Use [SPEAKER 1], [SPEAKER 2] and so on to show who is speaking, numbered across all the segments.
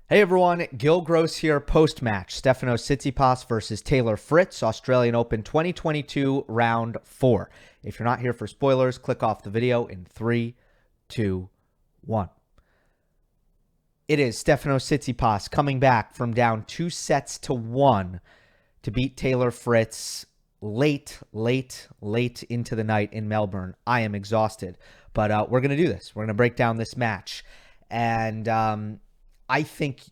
[SPEAKER 1] Hey everyone, Gill Gross here post-match. Stefanos Tsitsipas versus Taylor Fritz, Australian Open 2022, round 4. If you're not here for spoilers, click off the video in 3, 2, 1. It is Stefanos Tsitsipas coming back from down 2-1 to beat Taylor Fritz late into the night in Melbourne. I am exhausted, but we're going to do this. We're going to break down this match. And I think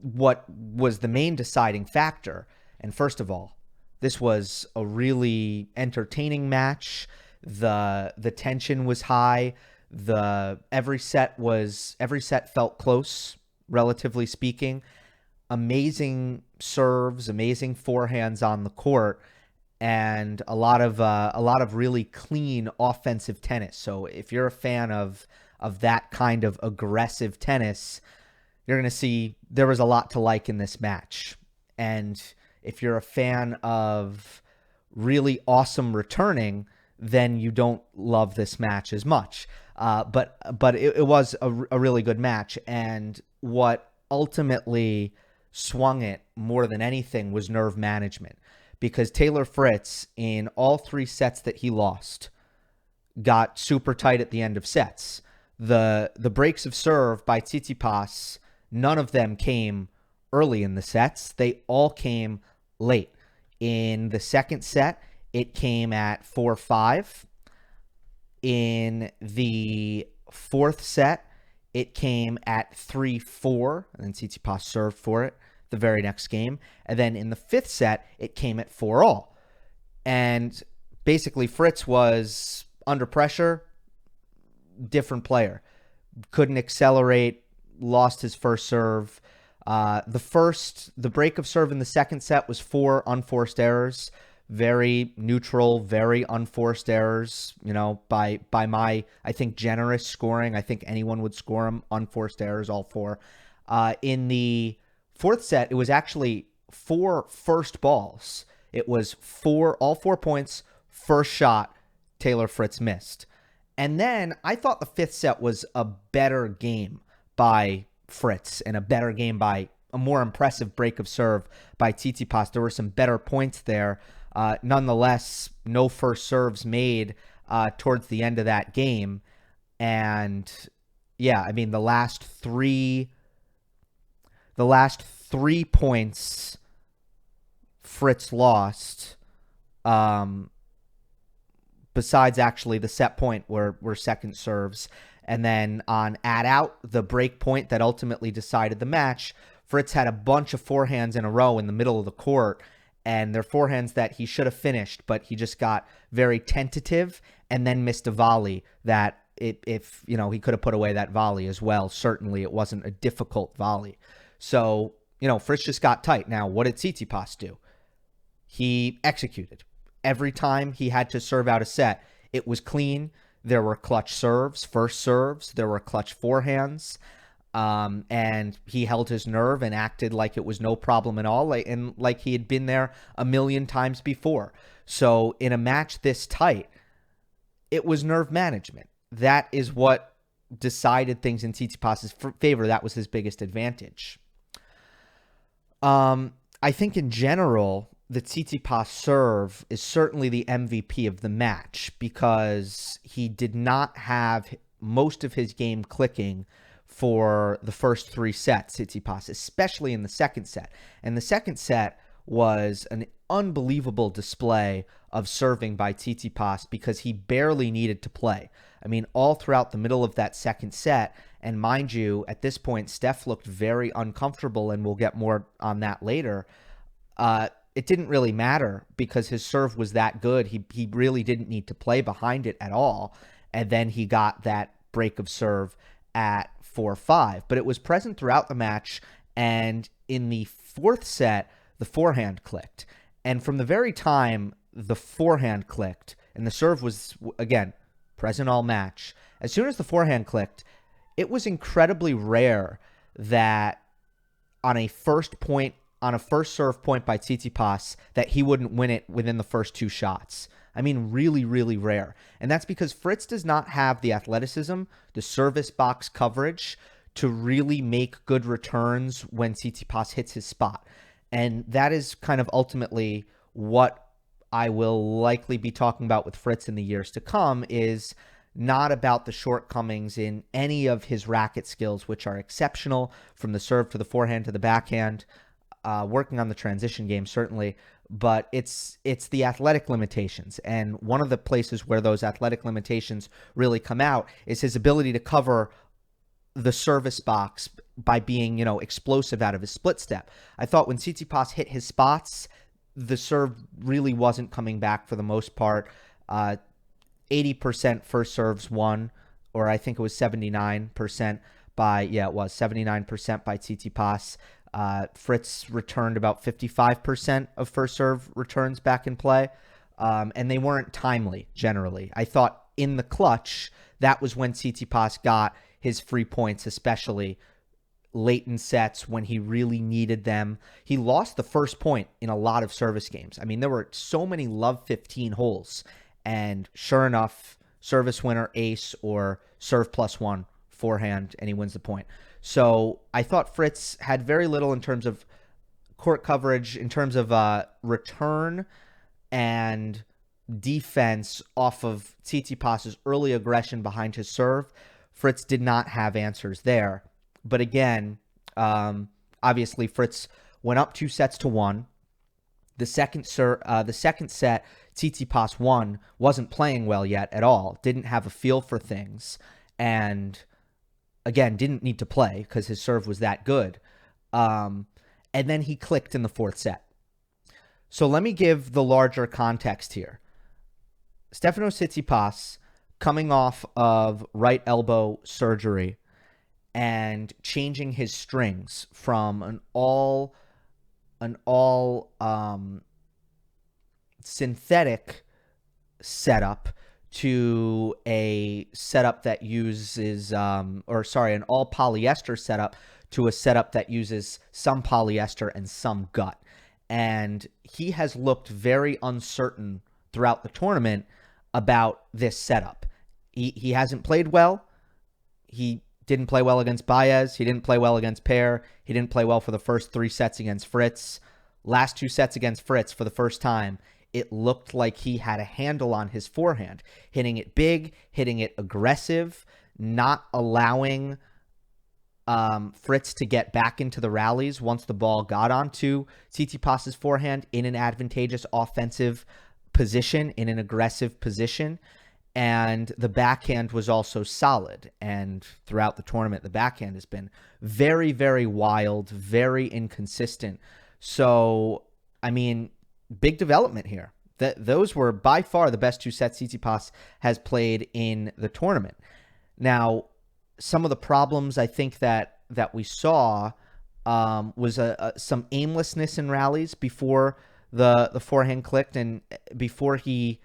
[SPEAKER 1] what was the main deciding factor, and first of all, this was a really entertaining match. The tension was high. Every set felt close, relatively speaking. Amazing serves, amazing forehands on the court, and a lot of really clean offensive tennis. So if you're a fan of that kind of aggressive tennis, you're going to see there was a lot to like in this match. And if you're a fan of really awesome returning, then you don't love this match as much. But it was a really good match. And what ultimately swung it more than anything was nerve management. Because Taylor Fritz, in all 3 sets that he lost, got super tight at the end of sets. The breaks of serve by Tsitsipas, none of them came early in the sets. They all came late. In the second set, it came at 4-5. In the fourth set, it came at 3-4, and then Tsitsipas served for it the very next game. And then in the fifth set, it came at 4-all. And basically, Fritz was under pressure, different player. Couldn't accelerate, lost his first serve. The break of serve in the second set was 4 unforced errors. Very neutral, very unforced errors. You know, by my, I think, generous scoring, I think anyone would score them unforced errors, all 4. In the fourth set, it was actually 4 first balls. It was all 4 points, first shot, Taylor Fritz missed. And then I thought the fifth set was a better game by Fritz and a better game by a more impressive break of serve by Tsitsipas. There were some better points there. Nonetheless, no first serves made towards the end of that game. And yeah, I mean, the last three points Fritz lost, besides actually the set point were second serves. And then on out, the break point that ultimately decided the match, Fritz had a bunch of forehands in a row in the middle of the court, and they're forehands that he should have finished, but he just got very tentative and then missed a volley that if he could have put away that volley as well. Certainly it wasn't a difficult volley. So, Fritz just got tight. Now, what did Tsitsipas do? He executed. Every time he had to serve out a set, it was clean. There were clutch serves, first serves. There were clutch forehands. And he held his nerve and acted like it was no problem at all, like he had been there a million times before. So in a match this tight, it was nerve management. That is what decided things in Tsitsipas's favor. That was his biggest advantage. I think in general, the Tsitsipas serve is certainly the MVP of the match because he did not have most of his game clicking for the first 3 sets, Tsitsipas, especially in the second set. And the second set was an unbelievable display of serving by Tsitsipas because he barely needed to play. I mean, all throughout the middle of that second set, and mind you, at this point, Steph looked very uncomfortable, and we'll get more on that later. It didn't really matter because his serve was that good. He really didn't need to play behind it at all. And then he got that break of serve at 4-5. But it was present throughout the match. And in the fourth set, the forehand clicked. And from the very time the forehand clicked, and the serve was, again, present all match, as soon as the forehand clicked, it was incredibly rare that on a first serve point by Tsitsipas that he wouldn't win it within the first 2 shots. I mean, really, really rare. And that's because Fritz does not have the athleticism, the service box coverage to really make good returns when Tsitsipas hits his spot. And that is kind of ultimately what I will likely be talking about with Fritz in the years to come, is not about the shortcomings in any of his racket skills, which are exceptional, from the serve to the forehand to the backhand, working on the transition game, certainly, but it's the athletic limitations. And one of the places where those athletic limitations really come out is his ability to cover the service box by being, explosive out of his split step. I thought when Tsitsipas hit his spots, the serve really wasn't coming back for the most part. 80% first serves won, or I think it was 79% by 79% by Tsitsipas. Fritz returned about 55% of first serve returns back in play, and they weren't timely generally. I thought in the clutch, that was when Tsitsipas got his free points, especially late in sets when he really needed them. He lost the first point in a lot of service games. I mean, there were so many love 15 holes, and sure enough, service winner, ace, or serve +1 forehand, and he wins the point. So I thought Fritz had very little in terms of court coverage, in terms of return and defense off of Tsitsipas's early aggression behind his serve. Fritz did not have answers there. But again, obviously Fritz went up 2-1. The second set, Tsitsipas won, wasn't playing well yet at all, didn't have a feel for things, and again, didn't need to play because his serve was that good. And then he clicked in the fourth set. So let me give the larger context here. Stefanos Tsitsipas, coming off of right elbow surgery and changing his strings from an all synthetic setup to a setup that uses, an all polyester setup to a setup that uses some polyester and some gut. And he has looked very uncertain throughout the tournament about this setup. He hasn't played well. He didn't play well against Baez. He didn't play well against Paire. He didn't play well for the first 3 sets against Fritz. Last 2 sets against Fritz, for the first time, it looked like he had a handle on his forehand, hitting it big, hitting it aggressive, not allowing Fritz to get back into the rallies once the ball got onto Tsitsipas's forehand in an advantageous offensive position, in an aggressive position. And the backhand was also solid. And throughout the tournament, the backhand has been very, very wild, very inconsistent. So, I mean, big development here. Those were by far the best 2 sets Tsitsipas has played in the tournament. Now, some of the problems I think that we saw was some aimlessness in rallies before the forehand clicked, and before he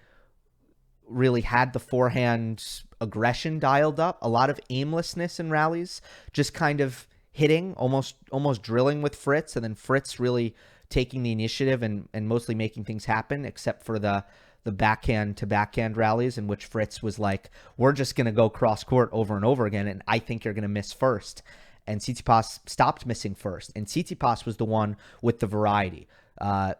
[SPEAKER 1] really had the forehand aggression dialed up. A lot of aimlessness in rallies, just kind of hitting, almost drilling with Fritz, and then Fritz really taking the initiative and mostly making things happen, except for the backhand to backhand rallies in which Fritz was like, we're just going to go cross court over and over again, and I think you're going to miss first. And Tsitsipas stopped missing first. And Tsitsipas was the one with the variety,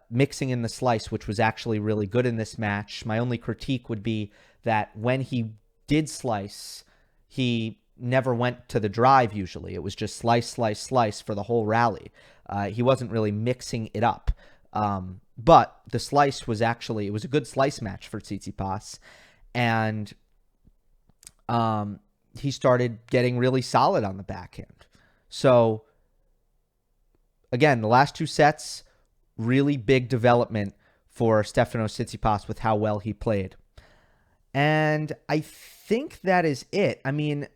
[SPEAKER 1] mixing in the slice, which was actually really good in this match. My only critique would be that when he did slice, he never went to the drive usually. It was just slice, slice, slice for the whole rally. He wasn't really mixing it up. But the slice was actually, it was a good slice match for Tsitsipas. And he started getting really solid on the backhand. So, again, the last 2 sets, really big development for Stefanos Tsitsipas with how well he played. And I think that is it. I mean,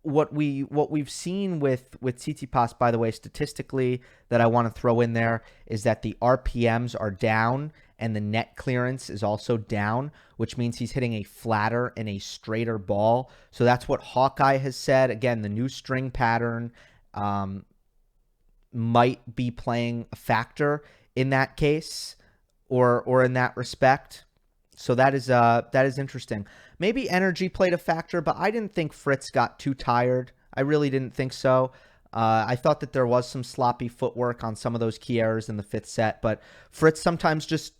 [SPEAKER 1] what we've seen with Tsitsipas, by the way, statistically, that I want to throw in there, is that the RPMs are down and the net clearance is also down, which means he's hitting a flatter and a straighter ball. So that's what Hawkeye has said. Again, the new string pattern might be playing a factor in that case, or in that respect. So that is interesting. Maybe energy played a factor, but I didn't think Fritz got too tired. I really didn't think so. I thought that there was some sloppy footwork on some of those key errors in the fifth set, but Fritz sometimes just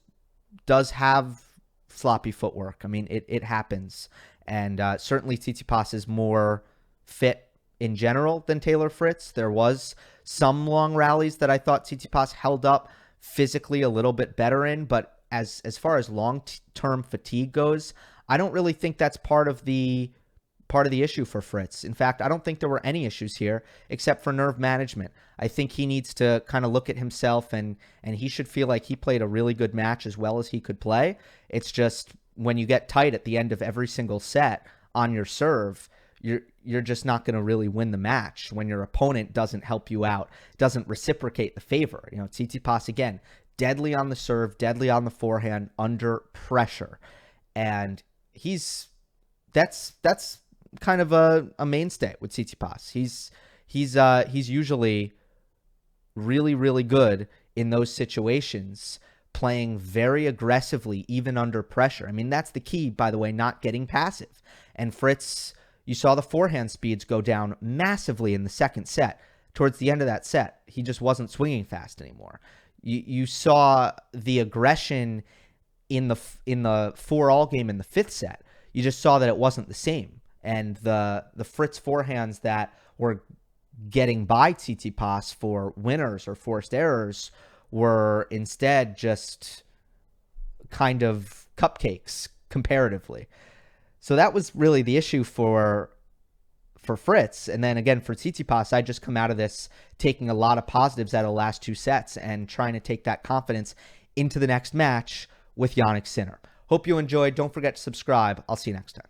[SPEAKER 1] does have sloppy footwork. I mean, it happens. And certainly Tsitsipas is more fit in general than Taylor Fritz. There was some long rallies that I thought Tsitsipas held up physically a little bit better in, but as far as long-term fatigue goes, I don't really think that's part of the issue for Fritz. In fact, I don't think there were any issues here except for nerve management. I think he needs to kind of look at himself and he should feel like he played a really good match as well as he could play. It's just when you get tight at the end of every single set on your serve, you're just not going to really win the match when your opponent doesn't help you out, doesn't reciprocate the favor. You know, Tsitsipas, again, deadly on the serve, deadly on the forehand, under pressure. And that's kind of a mainstay with Tsitsipas. He's usually really, really good in those situations, playing very aggressively, even under pressure. I mean, that's the key, by the way, not getting passive. And Fritz, you saw the forehand speeds go down massively in the second set. Towards the end of that set, he just wasn't swinging fast anymore. You saw the aggression in the 4-all game in the fifth set. You just saw that it wasn't the same. And the Fritz forehands that were getting by Tsitsipas for winners or forced errors were instead just kind of cupcakes comparatively. So that was really the issue for Fritz. And then again, for Tsitsipas, I just come out of this taking a lot of positives out of the last two sets and trying to take that confidence into the next match with Jannik Sinner. Hope you enjoyed. Don't forget to subscribe. I'll see you next time.